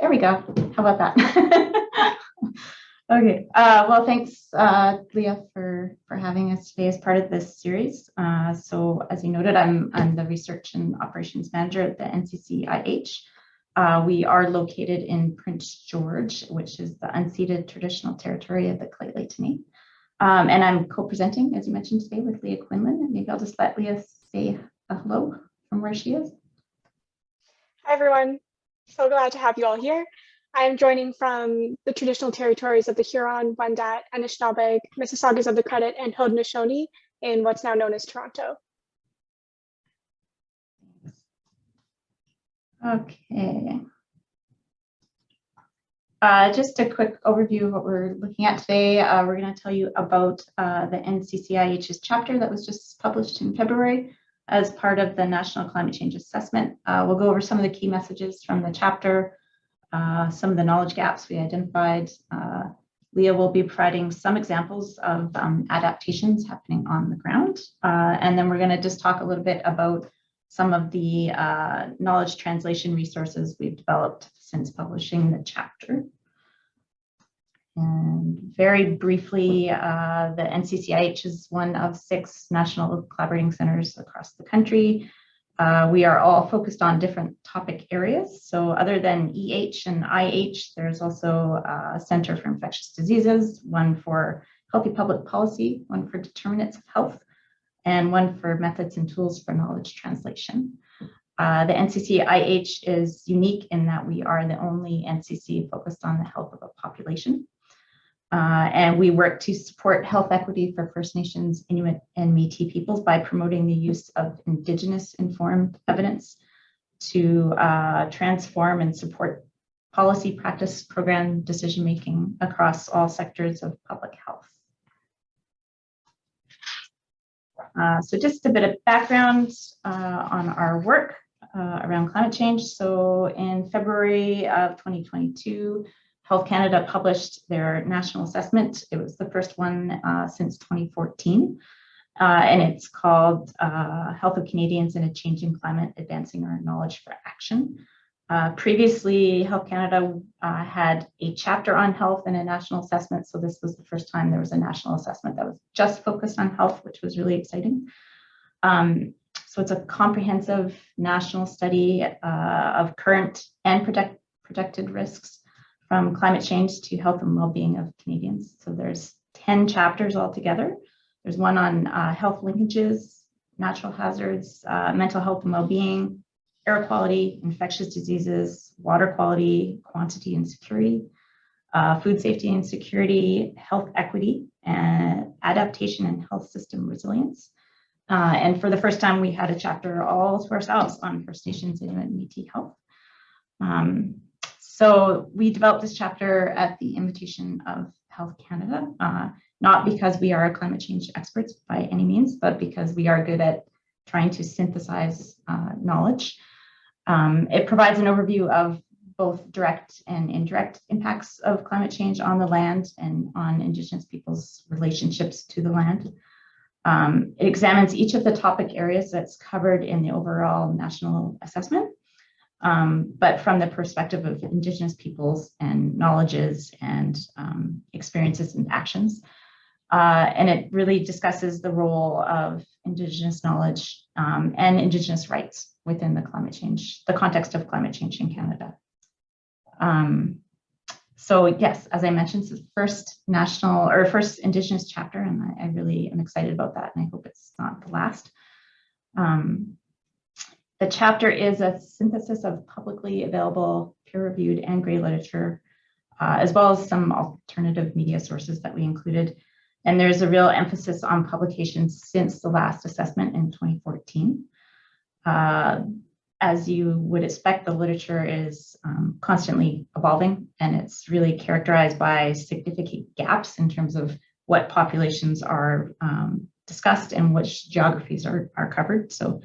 There we go. How about that? Okay. Well, thanks, Leah, for having us today as part of this series. So, as you noted, I'm the Research and Operations Manager at the NCCIH. We are located in Prince George, which is the unceded traditional territory of the Lheidli. And I'm co-presenting, as you mentioned today, with Leah Quinlan. And maybe I'll just let Leah say a hello from where she is. Hi, everyone. So glad to have you all here. I'm joining from the traditional territories of the Huron, Wendat, Anishinaabe, Mississaugas of the Credit, and Haudenosaunee in what's now known as Toronto. Okay. Just a quick overview of what we're looking at today. We're going to tell you about the NCCIH's chapter that was just published in February as part of the National Climate Change Assessment. We'll go over some of the key messages from the chapter, some of the knowledge gaps we identified. Leah will be providing some examples of adaptations happening on the ground. And then we're going to just talk a little bit about some of the knowledge translation resources we've developed since publishing the chapter. And very briefly, the NCCIH is one of 6 national collaborating centers across the country. We are all focused on different topic areas. So other than EH and IH, there's also a Center for Infectious Diseases, one for Healthy Public Policy, one for Determinants of Health, and one for Methods and Tools for Knowledge Translation. The NCCIH is unique in that we are the only NCC focused on the health of a population. And we work to support health equity for First Nations, Inuit and Métis peoples by promoting the use of Indigenous informed evidence to transform and support policy, practice, program decision-making across all sectors of public health. So just a bit of background on our work around climate change. So in February of 2022, Health Canada published their national assessment. It was the first one since 2014, and it's called Health of Canadians in a Changing Climate, Advancing Our Knowledge for Action. Previously, Health Canada had a chapter on health and a national assessment, so this was the first time there was a national assessment that was just focused on health, which was really exciting. So it's a comprehensive national study of current and projected risks from climate change to health and well-being of Canadians. So there's 10 chapters altogether. There's one on health linkages, natural hazards, mental health and well-being, air quality, infectious diseases, water quality, quantity and security, food safety and security, health equity, and adaptation and health system resilience. And for the first time, we had a chapter all to ourselves on First Nations, Inuit and Métis health. So we developed this chapter at the invitation of Health Canada, not because we are climate change experts by any means, but because we are good at trying to synthesize knowledge. It provides an overview of both direct and indirect impacts of climate change on the land and on Indigenous peoples' relationships to the land. It examines each of the topic areas that's covered in the overall national assessment, but from the perspective of Indigenous peoples and knowledges and experiences and actions. And it really discusses the role of Indigenous knowledge and Indigenous rights within the context of climate change in Canada. So yes, as I mentioned, it's the first Indigenous chapter, and I really am excited about that, and I hope it's not the last. The chapter is a synthesis of publicly available, peer-reviewed and gray literature, as well as some alternative media sources that we included. And there's a real emphasis on publications since the last assessment in 2014. As you would expect, the literature is constantly evolving, and it's really characterized by significant gaps in terms of what populations are discussed and which geographies are covered. So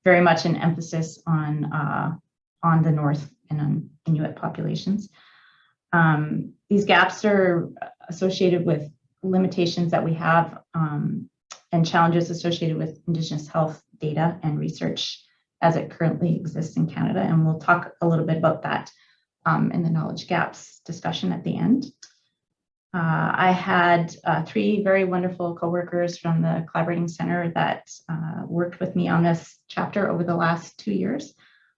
very much an emphasis on the North and on Inuit populations. These gaps are associated with limitations that we have and challenges associated with Indigenous health data and research as it currently exists in Canada. And we'll talk a little bit about that and the knowledge gaps discussion at the end. I had 3 very wonderful coworkers from the Collaborating Center that worked with me on this chapter over the last 2 years.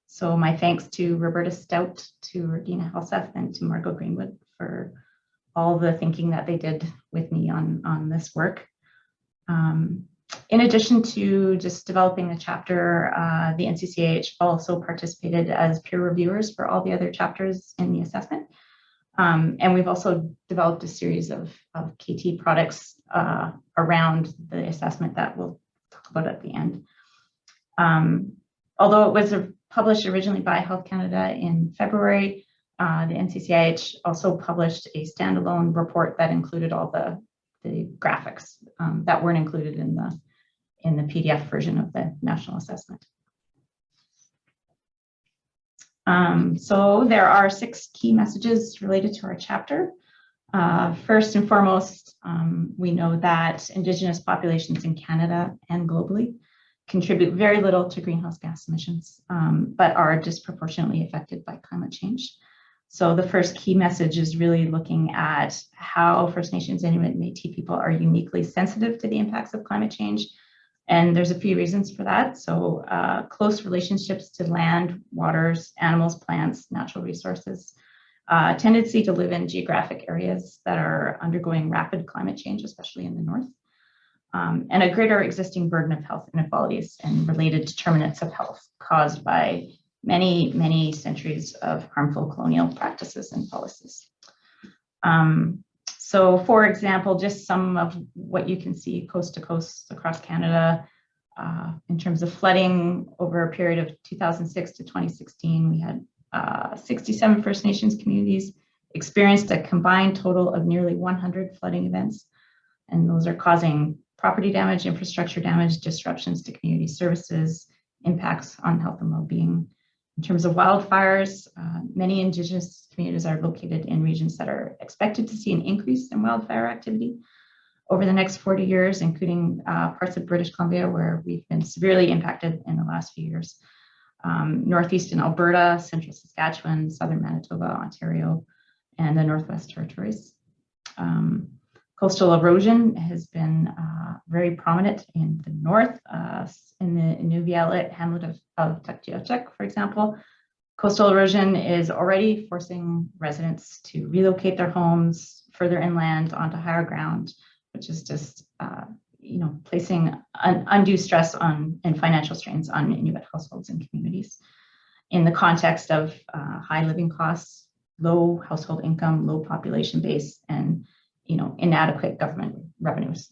So my thanks to Roberta Stout, to Regina Helseth, and to Margot Greenwood for all the thinking that they did with me on this work. In addition to just developing the chapter, the NCCIH also participated as peer reviewers for all the other chapters in the assessment. And we've also developed a series of KT products around the assessment that we'll talk about at the end. Although it was published originally by Health Canada in February, the NCCIH also published a standalone report that included all the graphics that weren't included in the PDF version of the national assessment. So there are 6 key messages related to our chapter. First and foremost, we know that Indigenous populations in Canada and globally contribute very little to greenhouse gas emissions, but are disproportionately affected by climate change. So the first key message is really looking at how First Nations, Inuit and Métis people are uniquely sensitive to the impacts of climate change. And there's a few reasons for that. So close relationships to land, waters, animals, plants, natural resources, tendency to live in geographic areas that are undergoing rapid climate change, especially in the north, and a greater existing burden of health inequalities and related determinants of health caused by many, many centuries of harmful colonial practices and policies. So for example, just some of what you can see coast to coast across Canada in terms of flooding over a period of 2006 to 2016, we had 67 First Nations communities experienced a combined total of nearly 100 flooding events. And those are causing property damage, infrastructure damage, disruptions to community services, impacts on health and well-being. In terms of wildfires, many Indigenous communities are located in regions that are expected to see an increase in wildfire activity over the next 40 years, including parts of British Columbia, where we've been severely impacted in the last few years. Northeastern Alberta, central Saskatchewan, southern Manitoba, Ontario, and the Northwest Territories. Coastal erosion has been very prominent in the north, in the Inuvialuit hamlet of Tuktoyaktuk, for example. Coastal erosion is already forcing residents to relocate their homes further inland onto higher ground, which is just placing undue stress on and financial strains on Inuit households and communities. In the context of high living costs, low household income, low population base, and inadequate government revenues.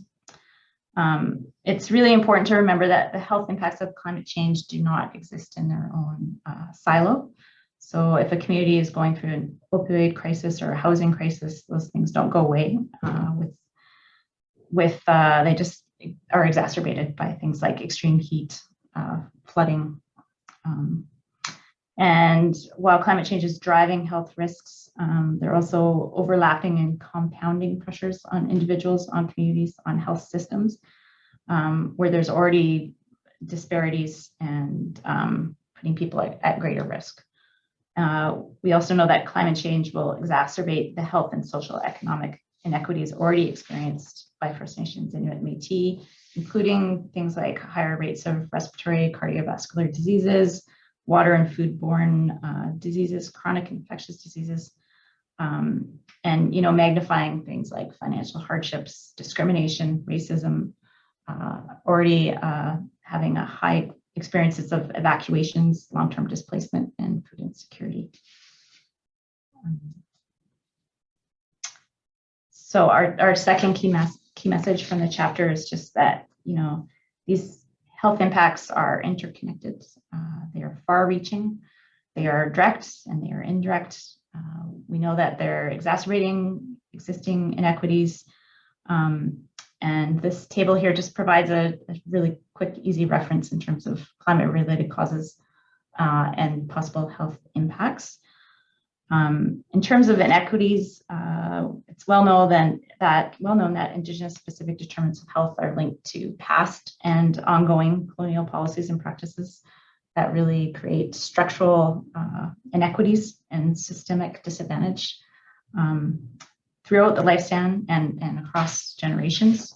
It's really important to remember that the health impacts of climate change do not exist in their own silo. So if a community is going through an opioid crisis or a housing crisis, those things don't go away. They just are exacerbated by things like extreme heat, flooding. And while climate change is driving health risks, there are also overlapping and compounding pressures on individuals, on communities, on health systems, where there's already disparities and putting people at greater risk. We also know that climate change will exacerbate the health and social economic inequities already experienced by First Nations, Inuit and Métis, including things like higher rates of respiratory, cardiovascular diseases, water and foodborne diseases, chronic infectious diseases, and magnifying things like financial hardships, discrimination, racism, already having a high experiences of evacuations, long-term displacement, and food insecurity. So our second key message from the chapter is just that these health impacts are interconnected. They are far-reaching, they are direct, and they are indirect. We know that they're exacerbating existing inequities. And this table here just provides a really quick, easy reference in terms of climate-related causes and possible health impacts. In terms of inequities, it's well known that Indigenous-specific determinants of health are linked to past and ongoing colonial policies and practices, that really create structural inequities and systemic disadvantage throughout the lifespan and across generations.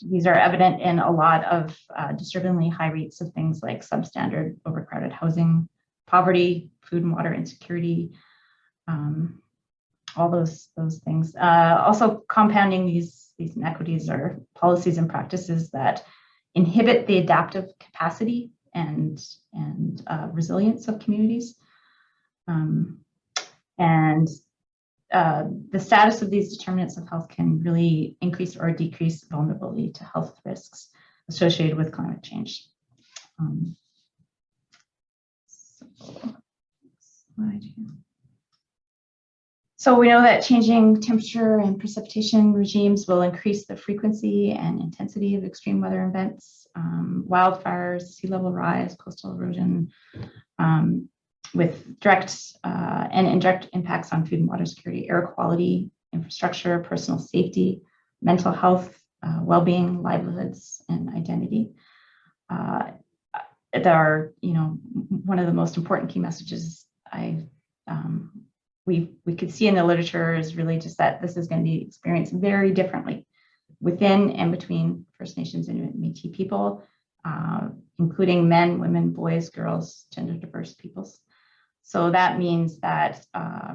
These are evident in a lot of disturbingly high rates of things like substandard, overcrowded housing, poverty, food and water insecurity, all those things. Also compounding these inequities are policies and practices that inhibit the adaptive capacity and resilience of communities. The status of these determinants of health can really increase or decrease vulnerability to health risks associated with climate change. So we know that changing temperature and precipitation regimes will increase the frequency and intensity of extreme weather events, wildfires, sea level rise, coastal erosion, with direct and indirect impacts on food and water security, air quality, infrastructure, personal safety, mental health, well-being, livelihoods, and identity. There are, one of the most important key messages we could see in the literature is really just that this is going to be experienced very differently within and between First Nations, Inuit, and Métis people, including men, women, boys, girls, gender diverse peoples. So that means that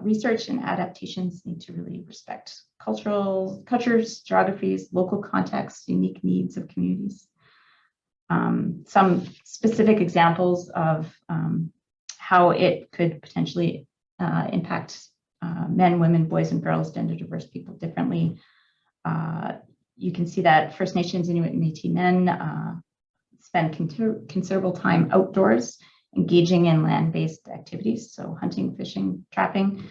research and adaptations need to really respect cultures, geographies, local contexts, unique needs of communities. Some specific examples of how it could potentially impact men, women, boys, and girls, gender diverse people differently. You can see that First Nations, Inuit, and Métis men spend considerable time outdoors, engaging in land-based activities, so hunting, fishing, trapping.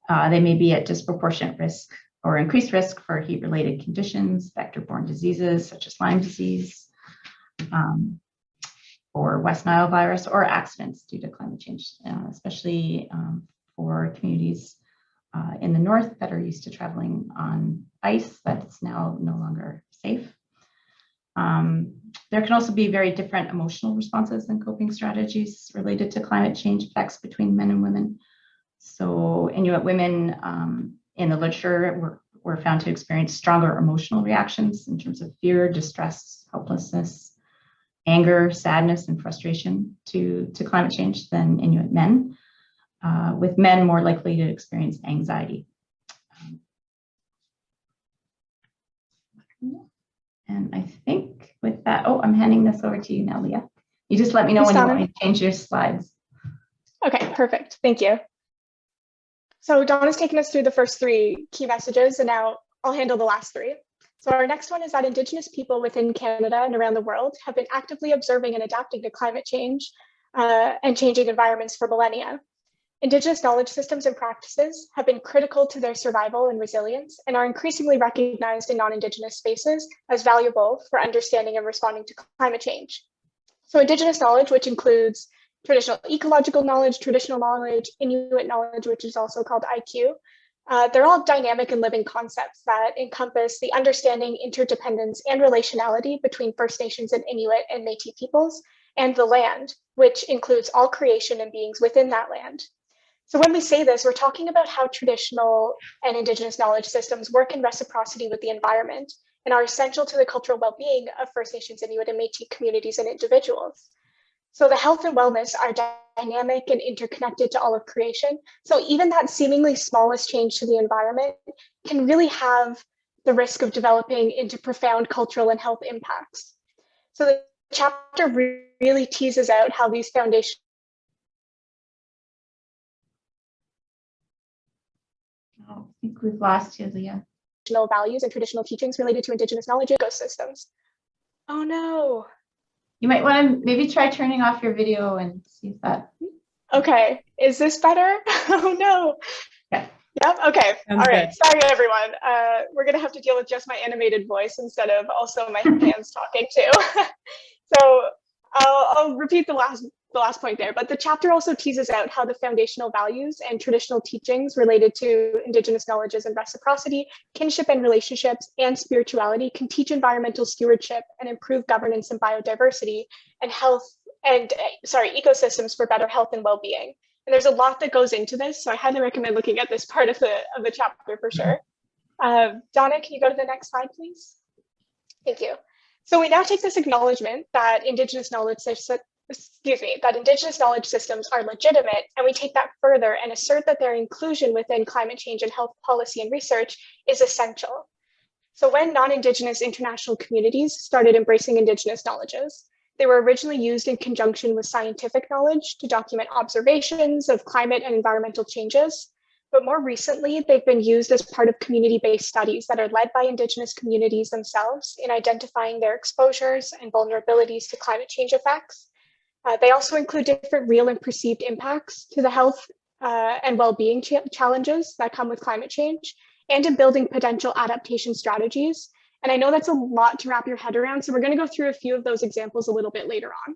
They may be at disproportionate risk or increased risk for heat-related conditions, vector-borne diseases such as Lyme disease, or West Nile virus, or accidents due to climate change, especially for communities in the north that are used to traveling on ice that's now no longer safe. There can also be very different emotional responses and coping strategies related to climate change effects between men and women. So Inuit women in the literature were found to experience stronger emotional reactions in terms of fear, distress, helplessness, anger, sadness, and frustration to climate change than Inuit men, with men more likely to experience anxiety. And I think with that, I'm handing this over to you now, Leah. You just let me know when you want me to change your slides. Okay, perfect. Thank you. So Donna's taken us through the first three key messages, and now I'll handle the last three. So our next one is that Indigenous people within Canada and around the world have been actively observing and adapting to climate change and changing environments for millennia. Indigenous knowledge systems and practices have been critical to their survival and resilience and are increasingly recognized in non-Indigenous spaces as valuable for understanding and responding to climate change. So Indigenous knowledge, which includes traditional ecological knowledge, traditional knowledge, Inuit knowledge, which is also called IQ, they're all dynamic and living concepts that encompass the understanding, interdependence, and relationality between First Nations and Inuit and Métis peoples and the land, which includes all creation and beings within that land. So when we say this, we're talking about how traditional and Indigenous knowledge systems work in reciprocity with the environment and are essential to the cultural well-being of First Nations, Inuit, and Métis communities and individuals. So the health and wellness are dynamic and interconnected to all of creation. So even that seemingly smallest change to the environment can really have the risk of developing into profound cultural and health impacts. So the chapter really teases out how these foundations I think we've lost you, Leah. values and traditional teachings related to Indigenous knowledge ecosystems. Oh no. You might want to maybe try turning off your video and see if that. Okay, is this better? Oh no. Yeah. Yep, okay. Sounds All right, good. sorry everyone. We're gonna have to deal with just my animated voice instead of also my hands talking too. So I'll repeat the last point there, but the chapter also teases out how the foundational values and traditional teachings related to Indigenous knowledges and reciprocity, kinship and relationships, and spirituality can teach environmental stewardship and improve governance and biodiversity and ecosystems for better health and well-being. And there's a lot that goes into this, so I highly recommend looking at this part of the chapter for sure. Donna, can you go to the next slide, please? Thank you. So we now take this acknowledgement that Indigenous knowledge systems are legitimate, and we take that further and assert that their inclusion within climate change and health policy and research is essential. So when non-Indigenous international communities started embracing Indigenous knowledges, they were originally used in conjunction with scientific knowledge to document observations of climate and environmental changes. But more recently, they've been used as part of community-based studies that are led by Indigenous communities themselves in identifying their exposures and vulnerabilities to climate change effects. They also include different real and perceived impacts to the health and well-being challenges that come with climate change, and in building potential adaptation strategies. And I know that's a lot to wrap your head around, so we're going to go through a few of those examples a little bit later on.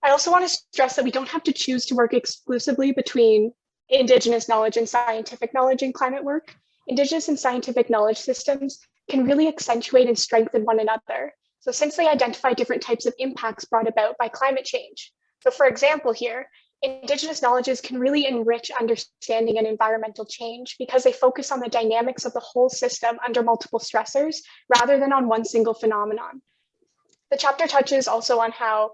I also want to stress that we don't have to choose to work exclusively between Indigenous knowledge and scientific knowledge in climate work. Indigenous and scientific knowledge systems can really accentuate and strengthen one another. So since they identify different types of impacts brought about by climate change. So for example here, Indigenous knowledges can really enrich understanding and environmental change because they focus on the dynamics of the whole system under multiple stressors rather than on one single phenomenon. The chapter touches also on how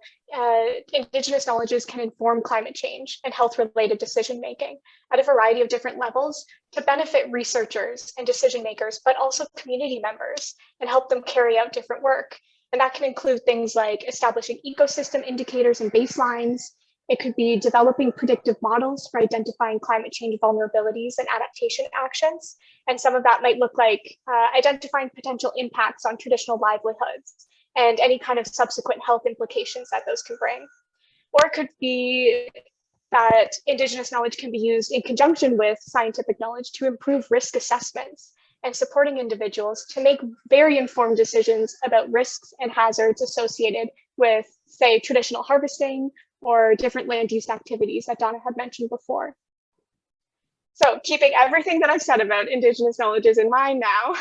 Indigenous knowledges can inform climate change and health-related decision-making at a variety of different levels to benefit researchers and decision-makers, but also community members, and help them carry out different work. And that can include things like establishing ecosystem indicators and baselines. It could be developing predictive models for identifying climate change vulnerabilities and adaptation actions. And some of that might look like identifying potential impacts on traditional livelihoods and any kind of subsequent health implications that those can bring. Or it could be that Indigenous knowledge can be used in conjunction with scientific knowledge to improve risk assessments and supporting individuals to make very informed decisions about risks and hazards associated with, say, traditional harvesting or different land use activities that Donna had mentioned before. So keeping everything that I've said about Indigenous knowledges in mind now,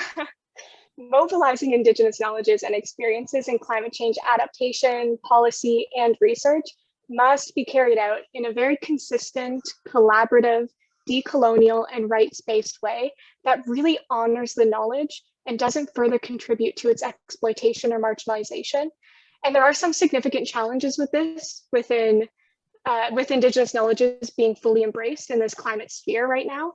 mobilizing Indigenous knowledges and experiences in climate change adaptation, policy, and research must be carried out in a very consistent, collaborative, decolonial, and rights-based way that really honors the knowledge and doesn't further contribute to its exploitation or marginalization. And there are some significant challenges with this with Indigenous knowledges being fully embraced in this climate sphere right now.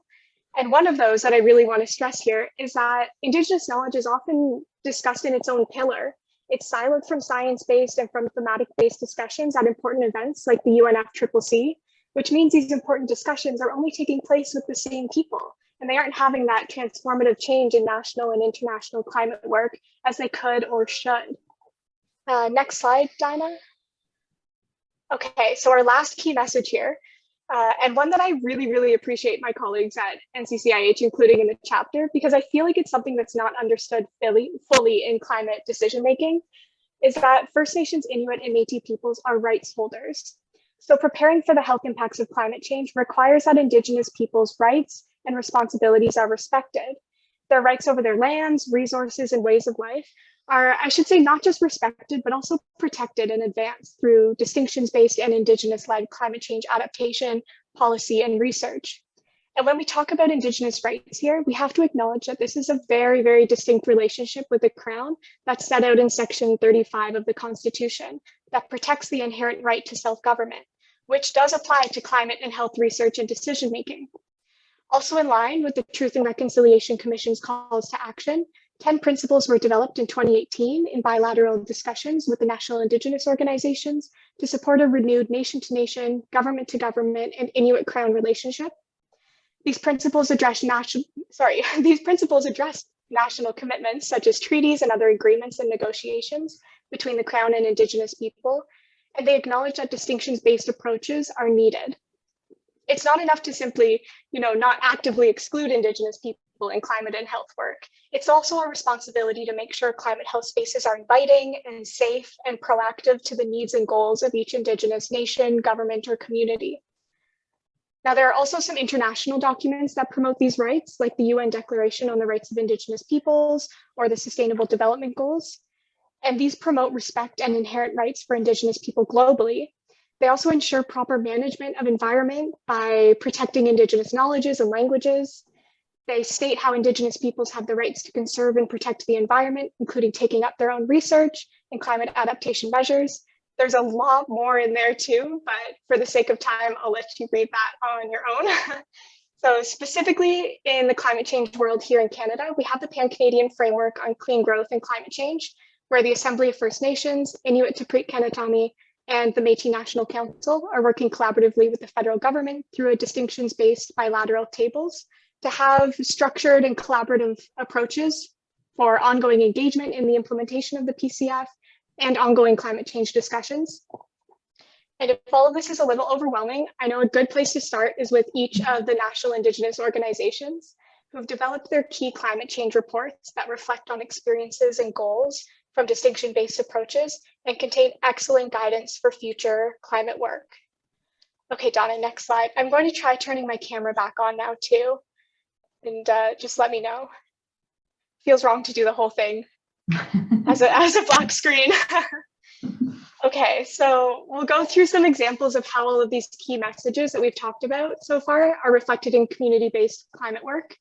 And one of those that I really want to stress here is that Indigenous knowledge is often discussed in its own pillar. It's silent from science-based and from thematic-based discussions at important events like the UNFCCC, which means these important discussions are only taking place with the same people, and they aren't having that transformative change in national and international climate work as they could or should. Next slide, Dinah. Okay, so our last key message here, and one that I really, really appreciate my colleagues at NCCIH including in the chapter, because I feel like it's something that's not understood fully in climate decision-making, is that First Nations, Inuit, and Métis peoples are rights holders. So preparing for the health impacts of climate change requires that Indigenous peoples' rights and responsibilities are respected. Their rights over their lands, resources, and ways of life are, I should say, not just respected, but also protected and advanced through distinctions-based and Indigenous-led climate change adaptation, policy, and research. And when we talk about Indigenous rights here, we have to acknowledge that this is a very, very distinct relationship with the Crown that's set out in Section 35 of the Constitution that protects the inherent right to self-government, which does apply to climate and health research and decision-making. Also in line with the Truth and Reconciliation Commission's calls to action, 10 principles were developed in 2018 in bilateral discussions with the national Indigenous organizations to support a renewed nation-to-nation, government-to-government, and Inuit-Crown relationship. These principles address national commitments such as treaties and other agreements and negotiations between the Crown and Indigenous people, and they acknowledge that distinctions-based approaches are needed. It's not enough to simply, not actively exclude Indigenous in climate and health work. It's also our responsibility to make sure climate health spaces are inviting and safe and proactive to the needs and goals of each Indigenous nation, government, or community. Now, there are also some international documents that promote these rights, like the UN Declaration on the Rights of Indigenous Peoples or the Sustainable Development Goals. And these promote respect and inherent rights for Indigenous people globally. They also ensure proper management of environment by protecting Indigenous knowledges and languages. They state how Indigenous peoples have the rights to conserve and protect the environment, including taking up their own research and climate adaptation measures. There's a lot more in there too, but for the sake of time, I'll let you read that on your own. So specifically in the climate change world here in Canada, we have the Pan-Canadian Framework on Clean Growth and Climate Change, where the Assembly of First Nations, Inuit and the Métis National Council are working collaboratively with the federal government through a distinctions-based bilateral tables to have structured and collaborative approaches for ongoing engagement in the implementation of the PCF and ongoing climate change discussions. And if all of this is a little overwhelming, I know a good place to start is with each of the national Indigenous organizations who have developed their key climate change reports that reflect on experiences and goals from distinction-based approaches and contain excellent guidance for future climate work. Okay, Donna, next slide. I'm going to try turning my camera back on now too, and just let me know. Feels wrong to do the whole thing as a black screen. Okay, so we'll go through some examples of how all of these key messages that we've talked about so far are reflected in community-based climate work.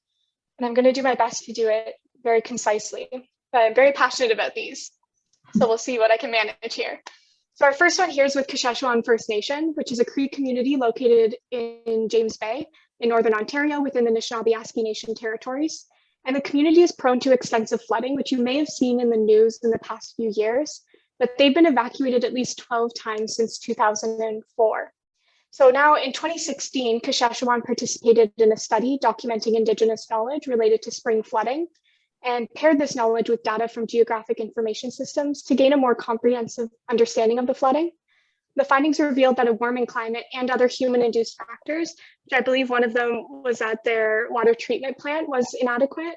And I'm going to do my best to do it very concisely, but I'm very passionate about these. So we'll see what I can manage here. So our first one here is with Kashechewan First Nation, which is a Cree community located in James Bay in Northern Ontario within the Anishinaabe Nation territories. And the community is prone to extensive flooding, which you may have seen in the news in the past few years, but they've been evacuated at least 12 times since 2004. So now in 2016, Kashechewan participated in a study documenting Indigenous knowledge related to spring flooding and paired this knowledge with data from geographic information systems to gain a more comprehensive understanding of the flooding. The findings revealed that a warming climate and other human-induced factors, which I believe one of them was that their water treatment plant was inadequate,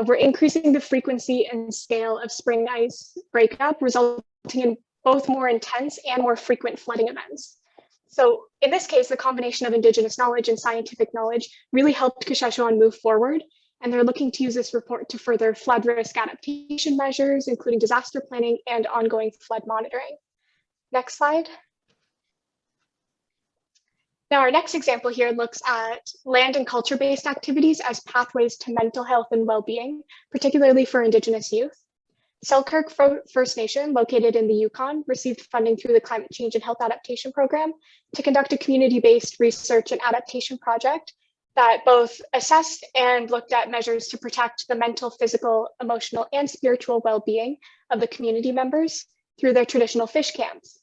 were increasing the frequency and scale of spring ice breakup, resulting in both more intense and more frequent flooding events. So in this case, the combination of Indigenous knowledge and scientific knowledge really helped Kashechewan move forward, and they're looking to use this report to further flood risk adaptation measures, including disaster planning and ongoing flood monitoring. Next slide. Now, our next example here looks at land and culture-based activities as pathways to mental health and well-being, particularly for Indigenous youth. Selkirk First Nation, located in the Yukon, received funding through the Climate Change and Health Adaptation Program to conduct a community-based research and adaptation project that both assessed and looked at measures to protect the mental, physical, emotional, and spiritual well-being of the community members through their traditional fish camps.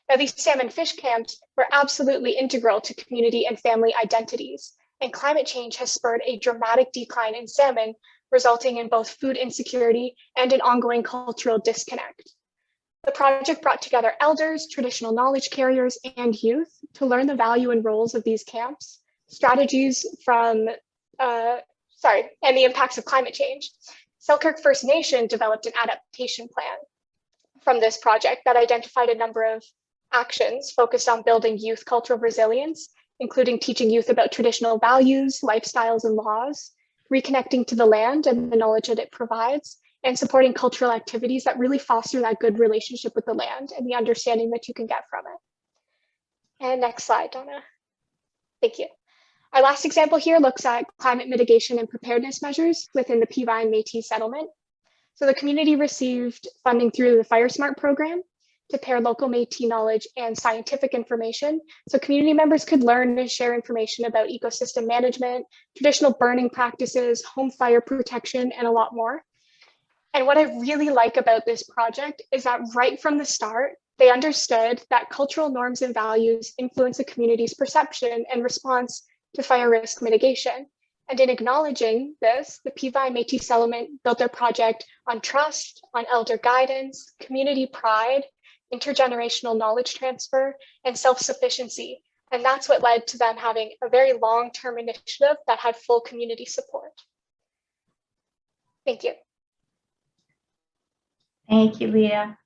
Now, these salmon fish camps were absolutely integral to community and family identities, and climate change has spurred a dramatic decline in salmon, resulting in both food insecurity and an ongoing cultural disconnect. The project brought together elders, traditional knowledge carriers, and youth to learn the value and roles of these camps, strategies from, and the impacts of climate change. Selkirk First Nation developed an adaptation plan from this project that identified a number of actions focused on building youth cultural resilience, including teaching youth about traditional values, lifestyles, and laws, reconnecting to the land and the knowledge that it provides, and supporting cultural activities that really foster that good relationship with the land and the understanding that you can get from it. And next slide, Donna. Thank you. Our last example here looks at climate mitigation and preparedness measures within the Inuit and Métis settlement. So the community received funding through the Fire Smart program to pair local Métis knowledge and scientific information, so community members could learn and share information about ecosystem management, traditional burning practices, home fire protection, and a lot more. And what I really like about this project is that right from the start, they understood that cultural norms and values influence a community's perception and response to fire risk mitigation. And in acknowledging this, the Inuit and Métis settlement built their project on trust, on elder guidance, community pride, intergenerational knowledge transfer, and self-sufficiency. And that's what led to them having a very long-term initiative that had full community support. Thank you. Thank you, Leah.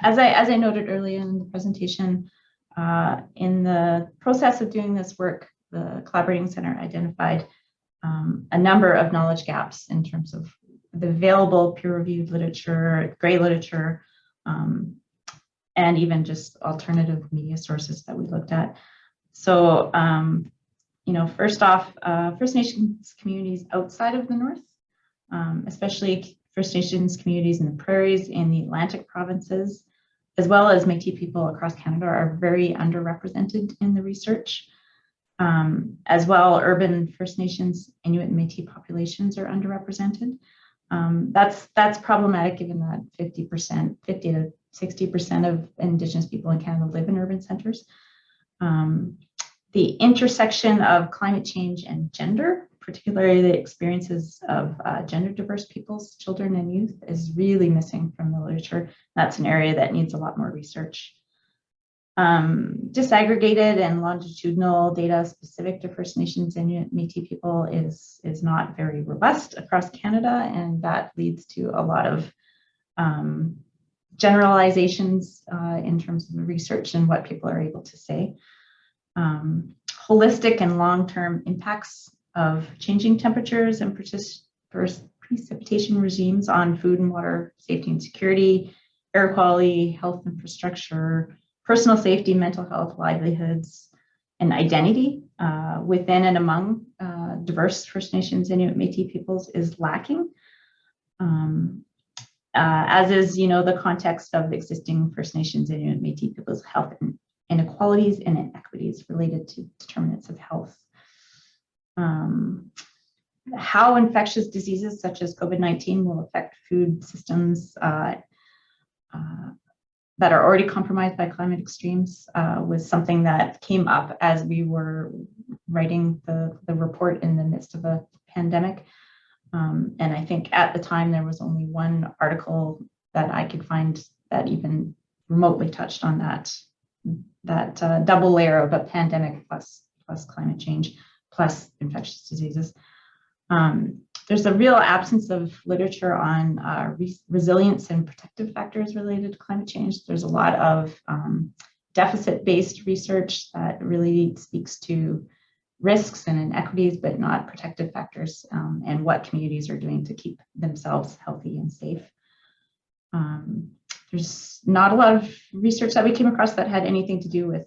As I noted earlier in the presentation, in the process of doing this work, the Collaborating Center identified a number of knowledge gaps in terms of the available peer-reviewed literature, gray literature, and even just alternative media sources that we looked at. So, first off, First Nations communities outside of the North, especially First Nations communities in the prairies in the Atlantic provinces, as well as Métis people across Canada, are very underrepresented in the research. As well, urban First Nations, Inuit and Métis populations are underrepresented. That's problematic given that 50 to 60% of Indigenous people in Canada live in urban centers. The intersection of climate change and gender, particularly the experiences of gender diverse peoples, children and youth, is really missing from the literature. That's an area that needs a lot more research. Disaggregated and longitudinal data specific to First Nations and Métis people is not very robust across Canada, and that leads to a lot of generalizations in terms of the research and what people are able to say. Holistic and long-term impacts of changing temperatures and precipitation regimes on food and water safety and security, air quality, health infrastructure, personal safety, mental health, livelihoods, and identity within and among diverse First Nations, Inuit, Métis peoples is lacking, as is, the context of existing First Nations, Inuit, Métis peoples' health inequalities and inequities related to determinants of health. How infectious diseases such as COVID-19 will affect food systems that are already compromised by climate extremes was something that came up as we were writing the report in the midst of a pandemic. And I think at the time there was only one article that I could find that even remotely touched on that double layer of a pandemic plus climate change plus infectious diseases. There's a real absence of literature on resilience and protective factors related to climate change. There's a lot of deficit-based research that really speaks to risks and inequities, but not protective factors and what communities are doing to keep themselves healthy and safe. There's not a lot of research that we came across that had anything to do with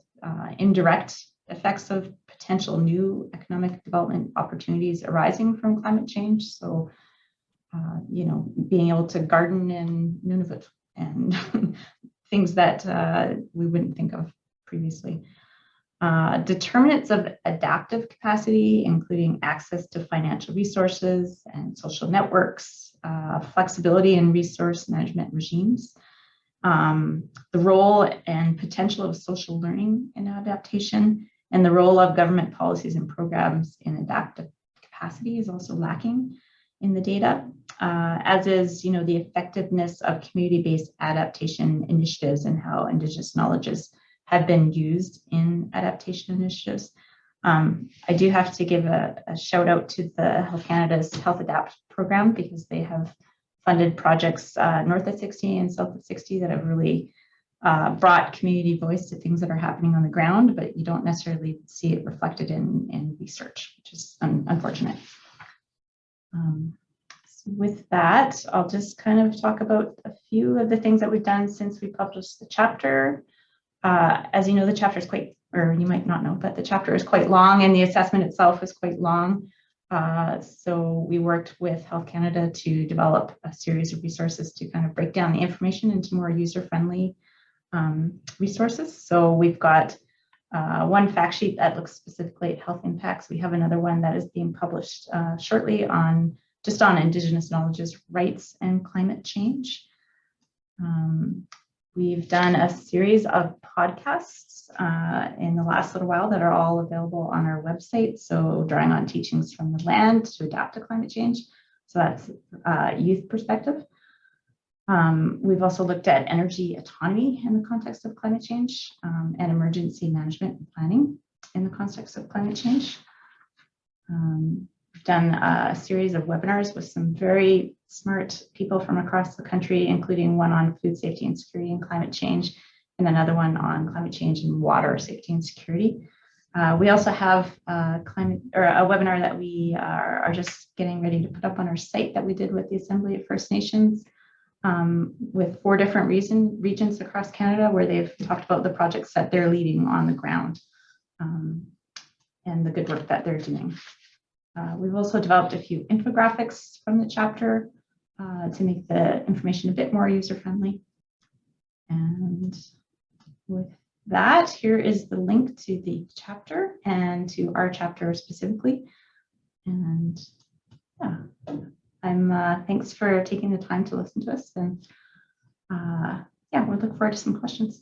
indirect effects of potential new economic development opportunities arising from climate change. So, being able to garden in Nunavut and things that we wouldn't think of previously. Determinants of adaptive capacity, including access to financial resources and social networks, flexibility in resource management regimes, the role and potential of social learning in adaptation, and the role of government policies and programs in adaptive capacity is also lacking in the data, as is, the effectiveness of community-based adaptation initiatives and how Indigenous knowledges have been used in adaptation initiatives. I do have to give a shout out to the Health Canada's Health Adapt program because they have funded projects north of 60 and south of 60 that have really brought community voice to things that are happening on the ground, but you don't necessarily see it reflected in research, which is unfortunate. So with that, I'll just kind of talk about a few of the things that we've done since we published the chapter. As you know, the chapter is quite, or you might not know, but the chapter is quite long and the assessment itself is quite long. So we worked with Health Canada to develop a series of resources to kind of break down the information into more user-friendly resources. So we've got one fact sheet that looks specifically at health impacts. We have another one that is being published shortly on Indigenous knowledges, rights, and climate change. We've done a series of podcasts in the last little while that are all available on our website. So drawing on teachings from the land to adapt to climate change. So that's youth perspective. We've also looked at energy autonomy in the context of climate change and emergency management and planning in the context of climate change. we've done a series of webinars with some very smart people from across the country, including one on food safety and security and climate change, and another one on climate change and water safety and security. We also have a webinar that we are just getting ready to put up on our site that we did with the Assembly of First Nations with 4 different regions across Canada, where they've talked about the projects that they're leading on the ground and the good work that they're doing. We've also developed a few infographics from the chapter to make the information a bit more user-friendly. And with that, here is the link to the chapter and to our chapter specifically. And yeah, thanks for taking the time to listen to us. And yeah, we'll look forward to some questions.